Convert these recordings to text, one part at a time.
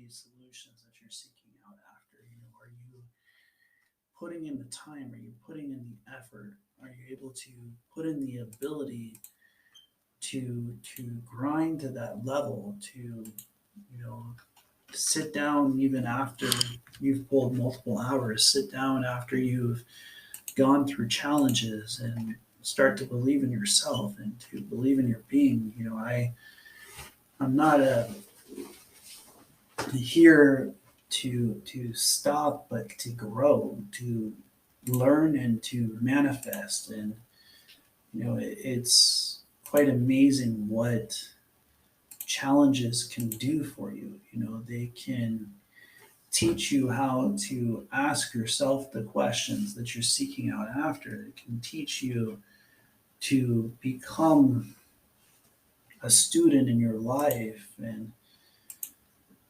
these solutions that you're seeking out after? Are you putting in the time? Are you putting in the effort? Are you able to put in the ability to grind to that level, to sit down even after you've pulled multiple hours, sit down after you've gone through challenges and start to believe in yourself and to believe in your being. I'm not here to stop, but to grow, to learn and to manifest. And it's quite amazing what challenges can do for you. They can teach you how to ask yourself the questions that you're seeking out after. It can teach you to become a student in your life. And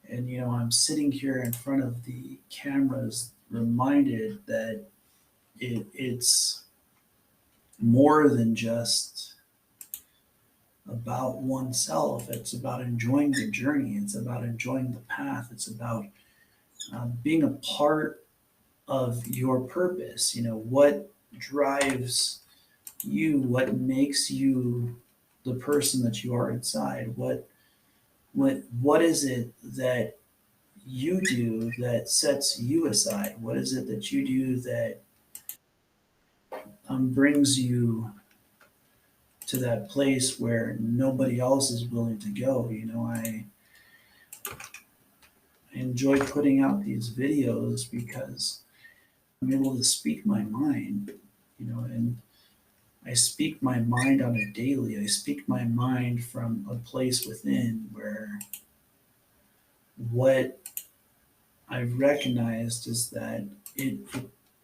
I'm sitting here in front of the cameras reminded that it's more than just about oneself. It's about enjoying the journey. It's about enjoying the path. It's about being a part of your purpose. What drives you, what makes you the person that you are inside. What is it that you do that sets you aside? What is it that you do that brings you to that place where nobody else is willing to go? I enjoy putting out these videos because I'm able to speak my mind, and I speak my mind on a daily. I speak my mind from a place within where what I've recognized is that it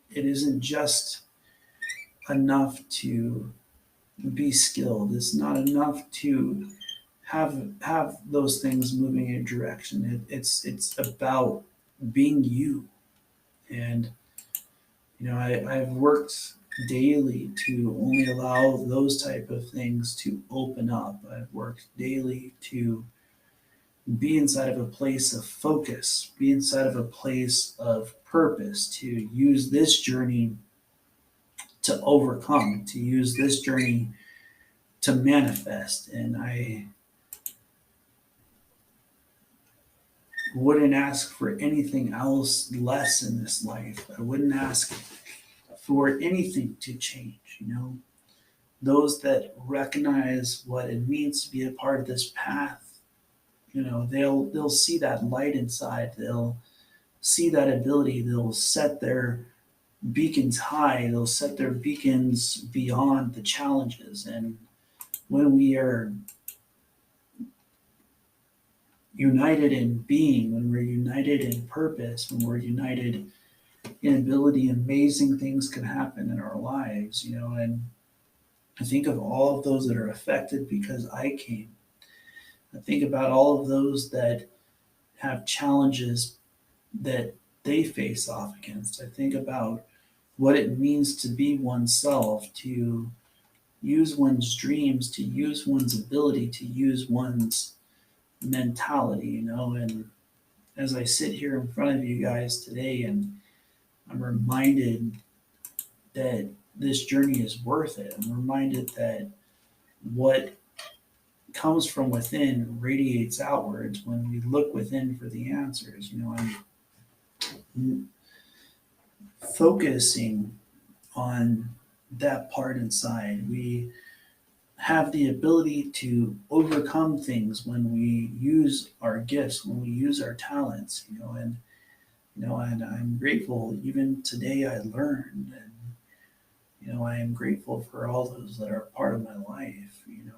isn't just enough to be skilled. It's not enough to have those things moving in a direction. It's about being you. And I've worked daily to only allow those type of things to open up. I've worked daily to be inside of a place of focus, be inside of a place of purpose, to use this journey to overcome, to use this journey to manifest. And I wouldn't ask for anything else less in this life. I wouldn't ask for anything to change. Those that recognize what it means to be a part of this path, they'll see that light inside. They'll see that ability. They'll set their beacons high. They'll set their beacons beyond the challenges. And when we are united in being, when we're united in purpose, when we're united in ability, amazing things can happen in our lives. And I think of all of those that are affected because I came. I think about all of those that have challenges that they face off against. I think about what it means to be oneself, to use one's dreams, to use one's ability, to use one's mentality. And as I sit here in front of you guys today, and I'm reminded that this journey is worth it. I'm reminded that what comes from within radiates outwards when we look within for the answers. I'm focusing on that part inside. We have the ability to overcome things when we use our gifts, when we use our talents, and I'm grateful. Even today I learned, and I am grateful for all those that are part of my life, and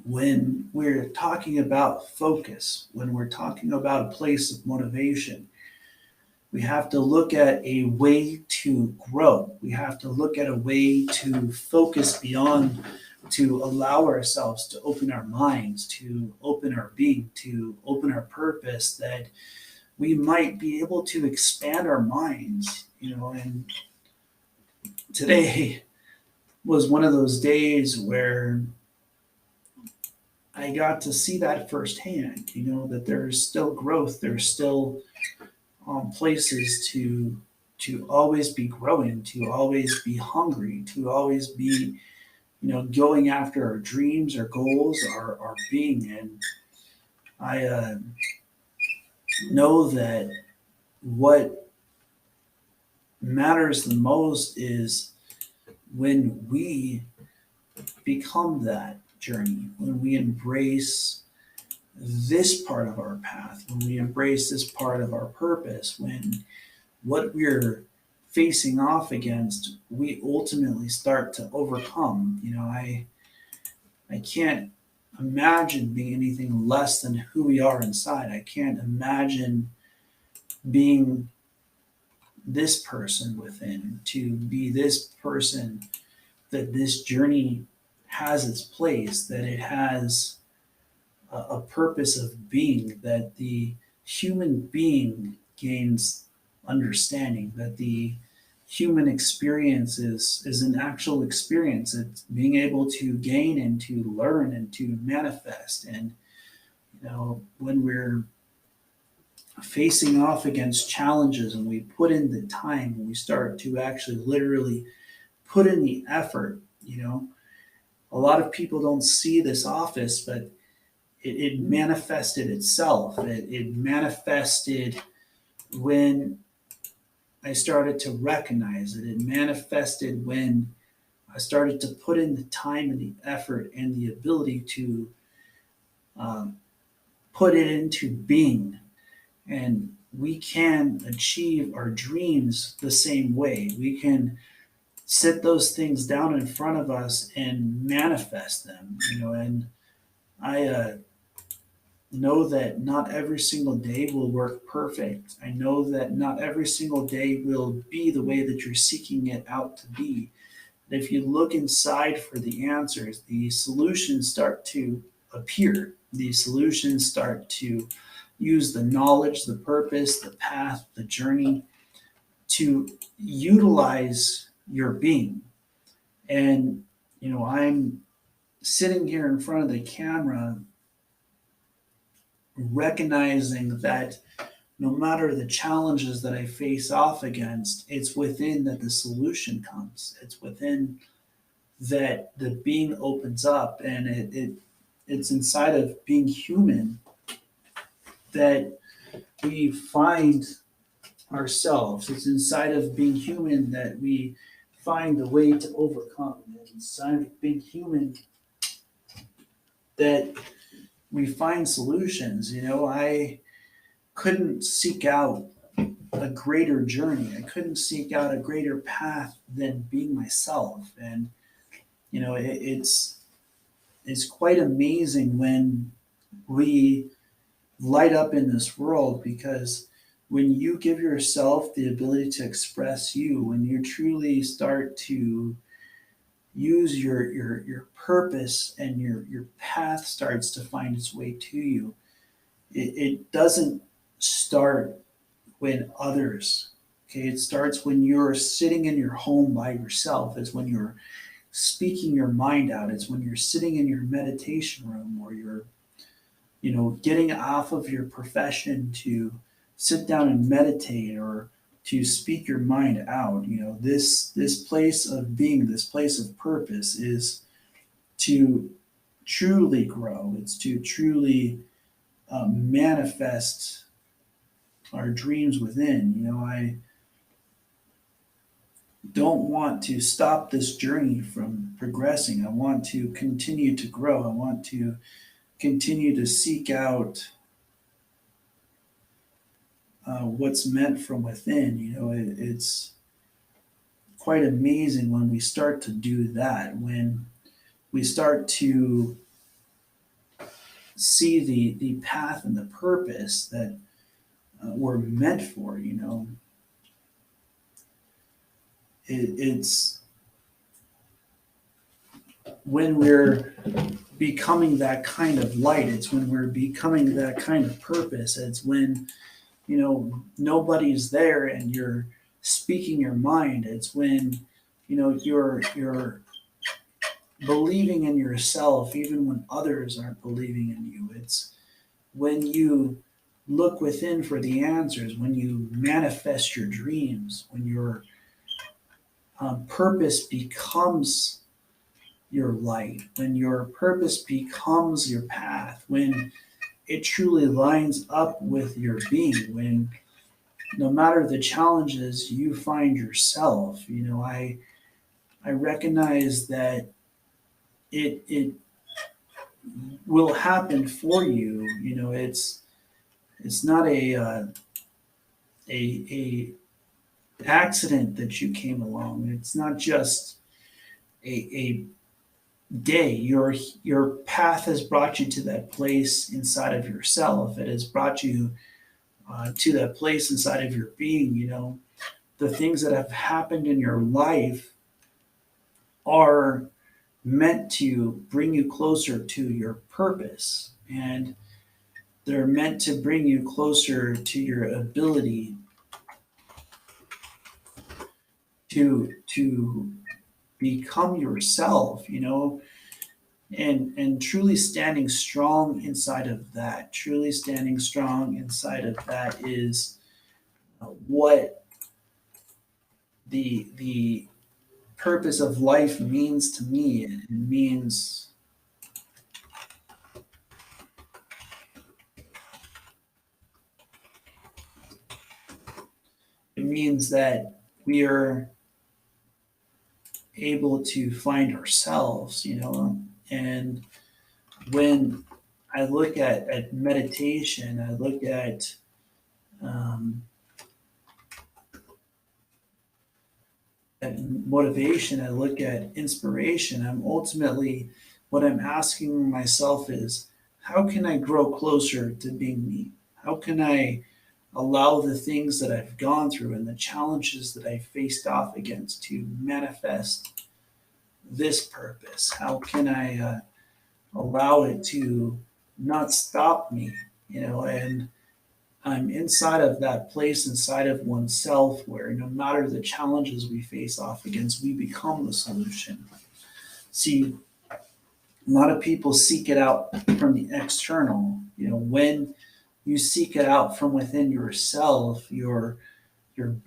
when we're talking about focus, when we're talking about a place of motivation, we have to look at a way to grow. We have to look at a way to focus beyond, to allow ourselves to open our minds, to open our being, to open our purpose, that we might be able to expand our minds. And today was one of those days where I got to see that firsthand, that there's still growth, there's still places to always be growing, to always be hungry, to always be, going after our dreams, our goals, our being. And I know that what matters the most is when we become that journey, when we embrace this part of our path, when we embrace this part of our purpose, when what we're facing off against, we ultimately start to overcome. I can't imagine being anything less than who we are inside. I can't imagine being this person within, to be this person, that this journey has its place, that it has a purpose of being, that the human being gains understanding, that the human experience is an actual experience. It's being able to gain and to learn and to manifest. And when we're facing off against challenges and we put in the time and we start to actually literally put in the effort, a lot of people don't see this office, but it manifested itself. It manifested when I started to recognize it. It manifested when I started to put in the time and the effort and the ability to um, put it into being. And we can achieve our dreams the same way. We can sit those things down in front of us and manifest them, and I know that not every single day will work perfect. I know that not every single day will be the way that you're seeking it out to be. But if you look inside for the answers, the solutions start to appear. The solutions start to use the knowledge, the purpose, the path, the journey to utilize your being. And, I'm sitting here in front of the camera recognizing that no matter the challenges that I face off against, it's within that the solution comes. It's within that the being opens up, and it's inside of being human that we find ourselves. It's inside of being human that we find the way to overcome. It's inside of being human that we find solutions. I couldn't seek out a greater journey. I couldn't seek out a greater path than being myself. And it's quite amazing when we light up in this world, because when you give yourself the ability to express you, when you truly start to use your purpose, and your path starts to find its way to you, it doesn't start when others, okay, it starts when you're sitting in your home by yourself. It's when you're speaking your mind out. It's when you're sitting in your meditation room, or you're getting off of your profession to sit down and meditate, or to speak your mind out. This place of being, this place of purpose, is to truly grow. It's to truly manifest our dreams within. I don't want to stop this journey from progressing. I want to continue to grow. I want to continue to seek out what's meant from within. It's quite amazing when we start to do that, when we start to see the path and the purpose that we're meant for. It's when we're becoming that kind of light, it's when we're becoming that kind of purpose, it's when nobody's there and you're speaking your mind. It's when you're believing in yourself even when others aren't believing in you. It's when you look within for the answers, when you manifest your dreams, when your purpose becomes your light, when your purpose becomes your path, when it truly lines up with your being, when no matter the challenges you find yourself, I recognize that it will happen for you. It's not a accident that you came along. It's not just a day. Your path has brought you to that place inside of yourself. It has brought you to that place inside of your being. The things that have happened in your life are meant to bring you closer to your purpose, and they're meant to bring you closer to your ability to become yourself, and truly standing strong inside of that. Truly standing strong inside of that is what the purpose of life means to me. It means that we are able to find ourselves, and when I look at meditation, I look um, at motivation, I look at inspiration. What I'm asking myself is, how can I grow closer to being me? How can I allow the things that I've gone through and the challenges that I faced off against to manifest this purpose? How can I allow it to not stop me? And I'm inside of that place inside of oneself where no matter the challenges we face off against, we become the solution. See, a lot of people seek it out from the external. When you seek it out from within yourself, your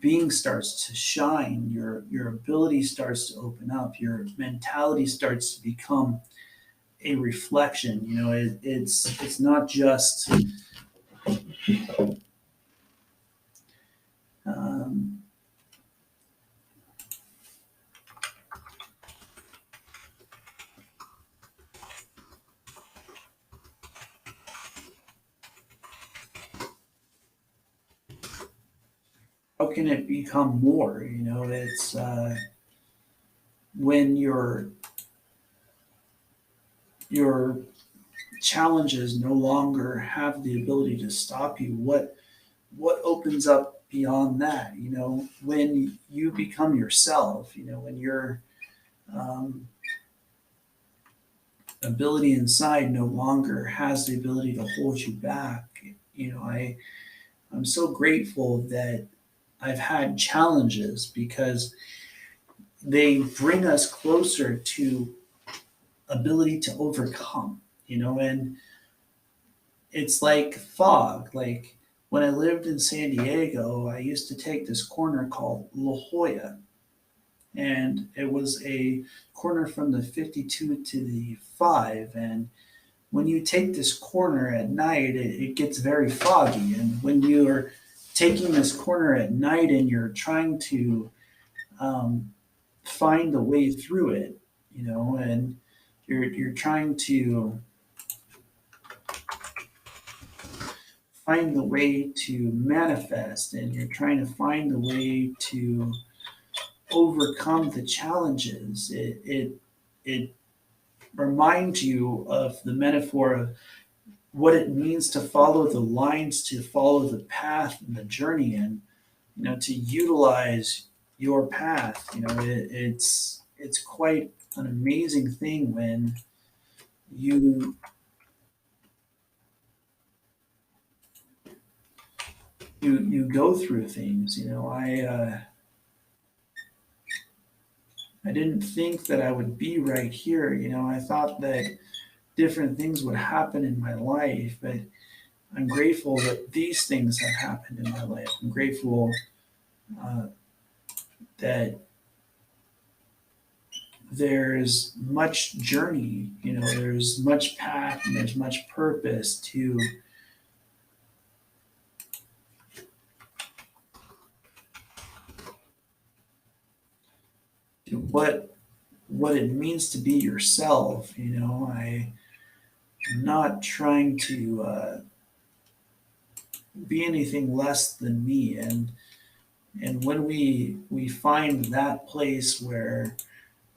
being starts to shine, your ability starts to open up, your mentality starts to become a reflection. It's not just um, how can it become more? It's when your challenges no longer have the ability to stop you. What opens up beyond that? When you become yourself. When your um, ability inside no longer has the ability to hold you back. I'm so grateful that I've had challenges because they bring us closer to ability to overcome. And it's like fog. Like when I lived in San Diego, I used to take this corner called La Jolla, and it was a corner from the 52 to the 5. And when you take this corner at night, it gets very foggy. And when you're taking this corner at night and you're trying to um, find the way through it, and you're trying to find the way to manifest, and you're trying to find the way to overcome the challenges. It reminds you of the metaphor of what it means to follow the lines, to follow the path and the journey, and to utilize your path. It's quite an amazing thing when you you go through things. I I didn't think that I would be right here. I thought that different things would happen in my life, but I'm grateful that these things have happened in my life. I'm grateful uh, that there's much journey, there's much path and there's much purpose to what it means to be yourself. I'm not trying to be anything less than me, and when we find that place where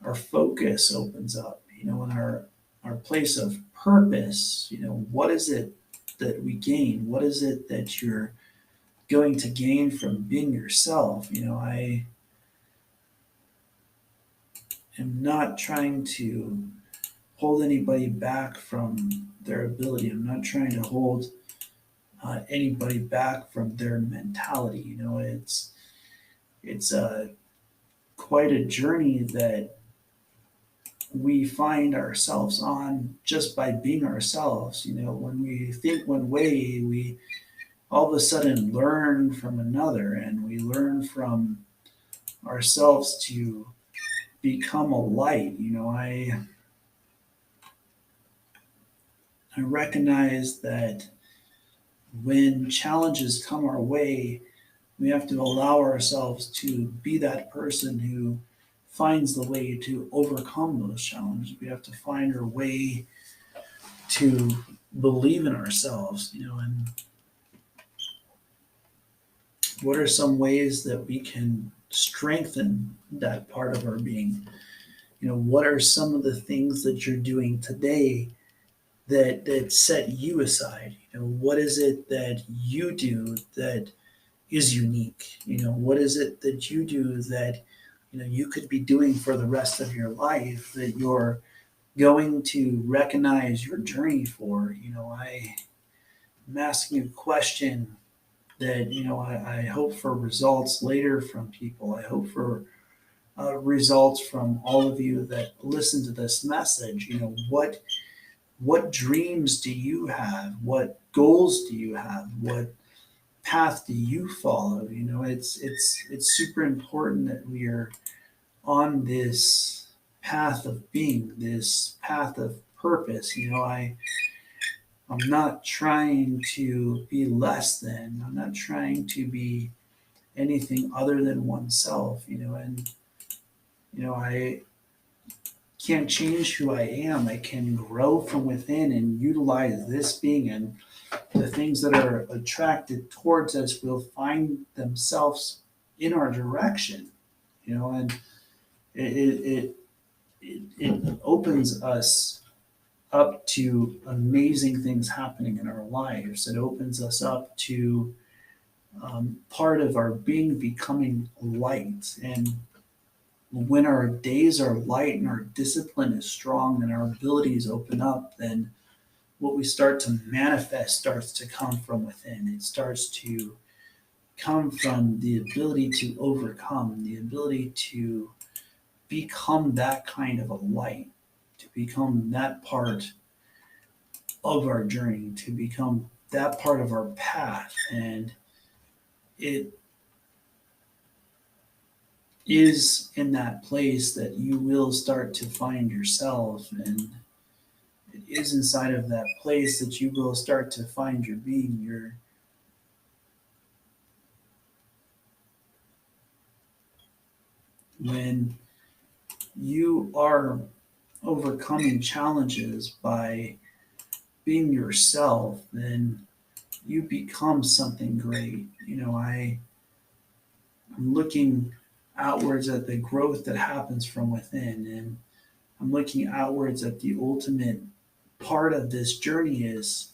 our focus opens up, in our place of purpose, what is it that we gain? What is it that you're going to gain from being yourself? I am not trying to hold anybody back from their ability. I'm not trying to hold anybody back from their mentality. It's quite a journey that we find ourselves on just by being ourselves. When we think one way, we all of a sudden learn from another, and we learn from ourselves to become a light. I recognize that when challenges come our way, we have to allow ourselves to be that person who finds the way to overcome those challenges. We have to find our way to believe in ourselves, and what are some ways that we can strengthen that part of our being? What are some of the things that you're doing today that set you aside? What is it that you do that is unique? What is it that you do that you could be doing for the rest of your life that you're going to recognize your journey for? I'm asking a question that I hope for results later from people. I hope for results from all of you that listen to this message. What dreams do you have? What goals do you have? What path do you follow? It's super important that we are on this path of being, this path of purpose. I'm not trying to be less than. I'm not trying to be anything other than oneself. And I can't change who I am. I can grow from within and utilize this being, and the things that are attracted towards us will find themselves in our direction. And it it opens us up to amazing things happening in our lives. It opens us up to part of our being becoming light. And when our days are light and our discipline is strong and our abilities open up, then what we start to manifest starts to come from within. It starts to come from the ability to overcome, the ability to become that kind of a light, to become that part of our journey, to become that part of our path. And it is in that place that you will start to find yourself. And it is inside of that place that you will start to find your being. When you are overcoming challenges by being yourself, then you become something great. I'm looking outwards at the growth that happens from within, and I'm looking outwards at the ultimate part of this journey is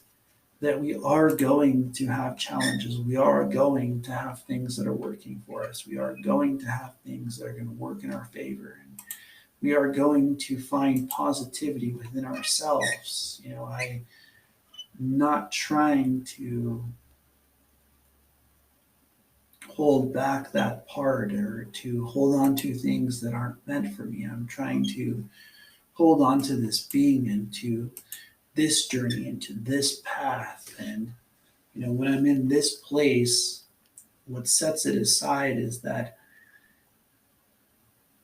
that we are going to have challenges. We are going to have things that are working for us. We are going to have things that are going to work in our favor. And we are going to find positivity within ourselves. I'm not trying to hold back that part or to hold on to things that aren't meant for me. I'm trying to hold on to this being and to this journey and to this path. And, when I'm in this place, what sets it aside is that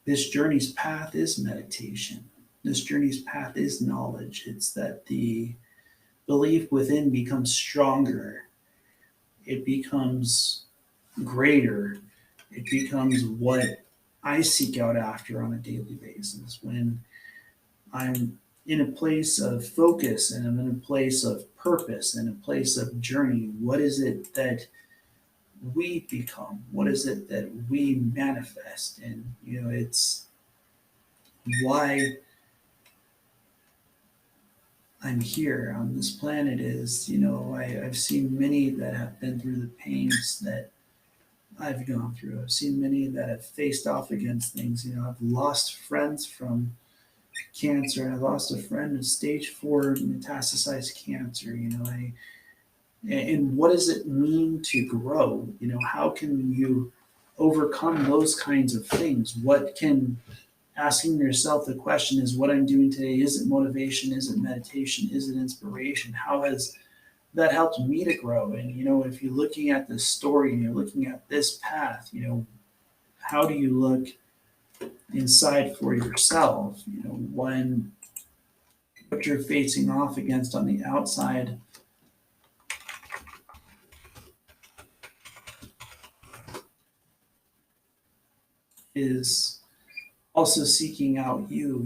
this journey's path is meditation. This journey's path is knowledge. It's that the belief within becomes stronger, it becomes greater, it becomes what I seek out after on a daily basis. When I'm in a place of focus and I'm in a place of purpose and a place of journey, what is it that we become? What is it that we manifest? And, it's why I'm here on this planet is, I've seen many that have been through the pains that I've gone through. I've seen many that have faced off against things. I've lost friends from cancer. I lost a friend with stage 4 metastasized cancer. And what does it mean to grow? How can you overcome those kinds of things? What can asking yourself the question is what I'm doing today, is it motivation? Is it meditation? Is it inspiration? How has that helped me to grow? And, if you're looking at this story and you're looking at this path, how do you look inside for yourself? When what you're facing off against on the outside is also seeking out you.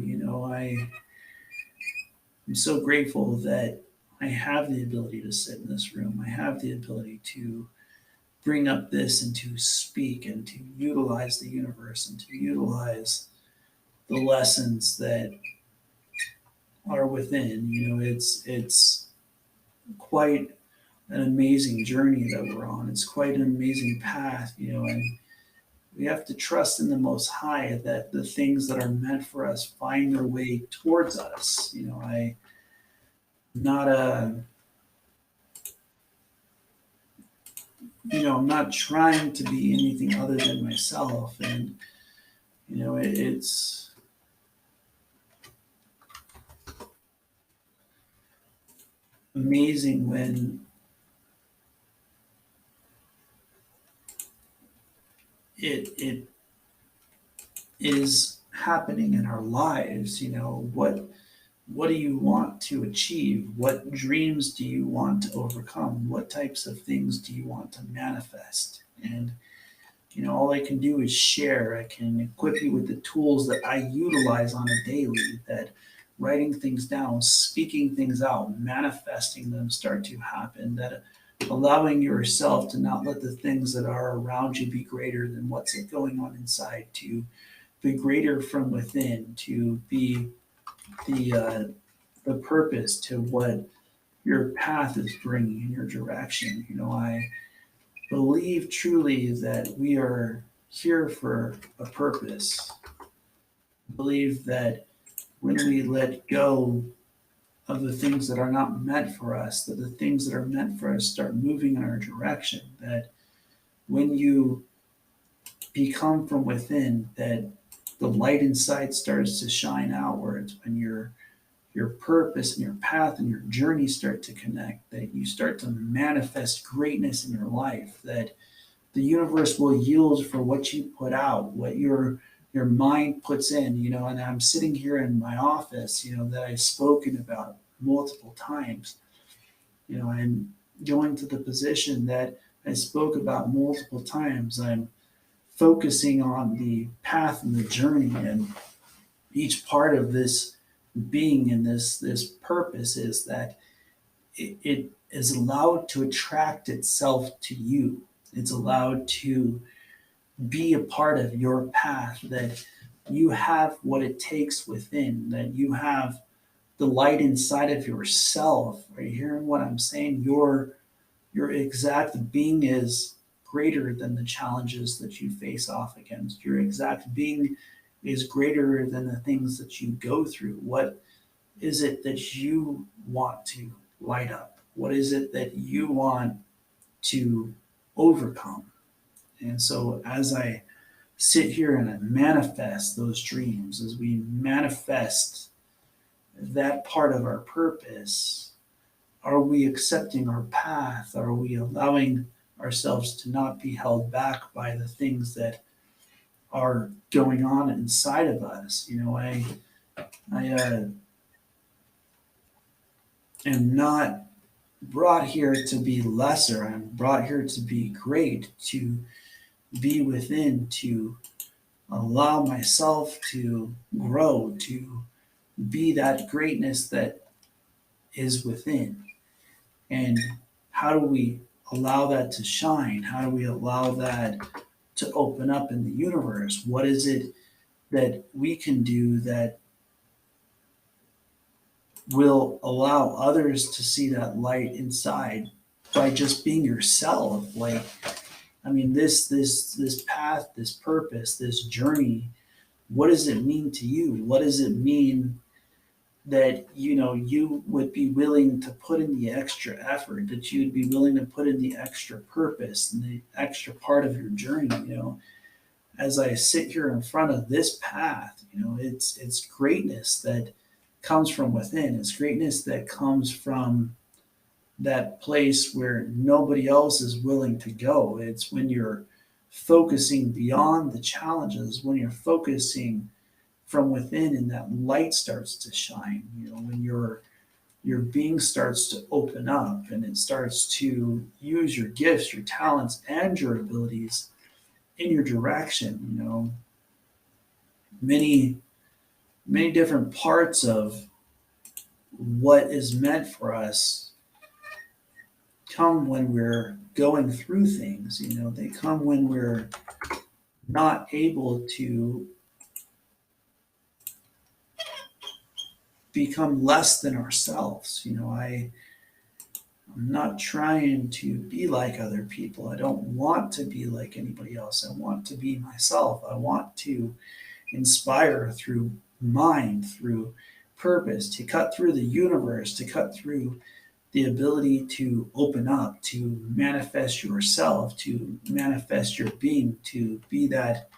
I'm so grateful that I have the ability to sit in this room. I have the ability to bring up this and to speak and to utilize the universe and to utilize the lessons that are within. It's quite an amazing journey that we're on. It's quite an amazing path, and we have to trust in the Most High that the things that are meant for us find their way towards us. I'm not I'm not trying to be anything other than myself, and it's amazing when it is happening in our lives. What do you want to achieve? What dreams do you want to overcome? What types of things do you want to manifest? And all I can do is share. I can equip you with the tools that I utilize on a daily, that writing things down, speaking things out, manifesting them start to happen, that allowing yourself to not let the things that are around you be greater than what's going on inside, to be greater from within, to be the purpose to what your path is bringing in your direction. I believe truly that we are here for a purpose. I believe that when we let go of the things that are not meant for us, that the things that are meant for us start moving in our direction, that when you become from within, that the light inside starts to shine outwards, when your purpose and your path and your journey start to connect, that you start to manifest greatness in your life, that the universe will yield for what you put out, what your mind puts in. And I'm sitting here in my office, that I've spoken about multiple times. I'm going to the position that I spoke about multiple times. I'm focusing on the path and the journey, and each part of this being and this purpose is that it is allowed to attract itself to you. It's allowed to be a part of your path, that you have what it takes within, that you have the light inside of yourself. Are you hearing what I'm saying? Your exact being is greater than the challenges that you face off against. Your exact being is greater than the things that you go through. What is it that you want to light up? What is it that you want to overcome? And so as I sit here and I manifest those dreams, as we manifest that part of our purpose, are we accepting our path? Are we allowing ourselves to not be held back by the things that are going on inside of us? I am not brought here to be lesser. I'm brought here to be great, to be within, to allow myself to grow, to be that greatness that is within. And how do we allow that to shine? How do we allow that to open up in the universe? What is it that we can do that will allow others to see that light inside by just being yourself? Like, I mean, this path, this purpose, this journey, what does it mean to you? What does it mean that you would be willing to put in the extra effort, that you'd be willing to put in the extra purpose and the extra part of your journey? As I sit here in front of this path, it's greatness that comes from within. It's greatness that comes from that place where nobody else is willing to go. It's when you're focusing beyond the challenges, when you're focusing from within and that light starts to shine, when your being starts to open up and it starts to use your gifts, your talents, and your abilities in your direction. Many many different parts of what is meant for us come when we're going through things. They come when we're not able to become less than ourselves. I'm not trying to be like other people. I don't want to be like anybody else. I want to be myself. I want to inspire through mind, through purpose, to cut through the universe, to cut through the ability to open up, to manifest yourself, to manifest your being, to be that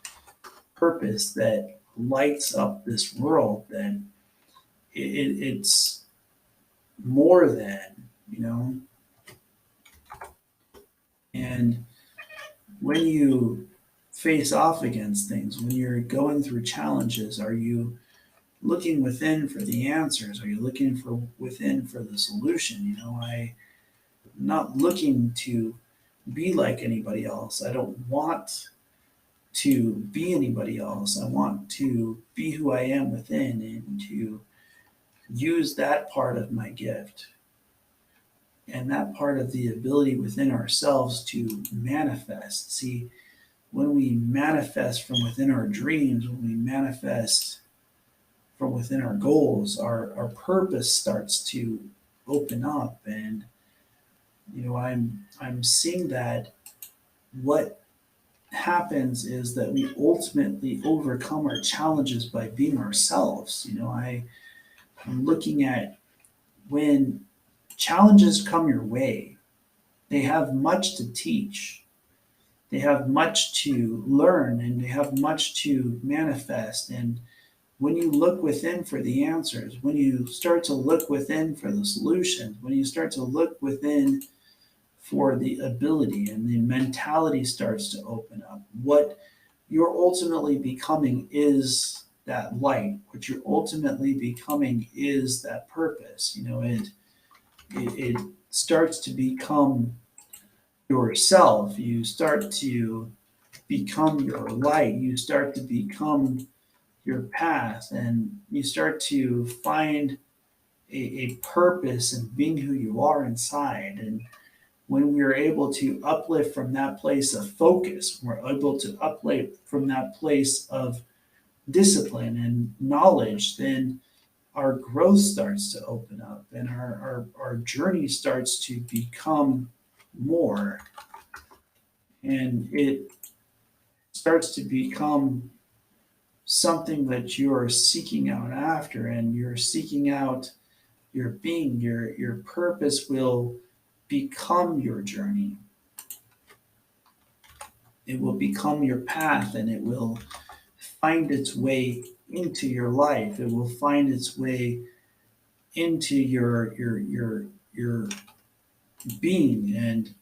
purpose that lights up this world, that it's more than, and when you face off against things, when you're going through challenges, are you looking within for the answers? Are you looking for within for the solution? I'm not looking to be like anybody else. I don't want to be anybody else. I want to be who I am within and to use that part of my gift and that part of the ability within ourselves to manifest. See, when we manifest from within our dreams, when we manifest from within our goals, our purpose starts to open up. And I'm seeing that what happens is that we ultimately overcome our challenges by being ourselves. I'm looking at when challenges come your way, they have much to teach. They have much to learn and they have much to manifest. And when you look within for the answers, when you start to look within for the solutions, when you start to look within for the ability and the mentality starts to open up, what you're ultimately becoming is that light. What you're ultimately becoming is that purpose. It starts to become yourself. You start to become your light. You start to become your path, and you start to find a purpose in being who you are inside. And when we're able to uplift from that place of focus, we're able to uplift from that place of discipline and knowledge, then our growth starts to open up and our journey starts to become more, and it starts to become something that you're seeking out after, and you're seeking out your being, your purpose will become your journey. it will become your path, and it will find its way into your life. It will find its way into your being. And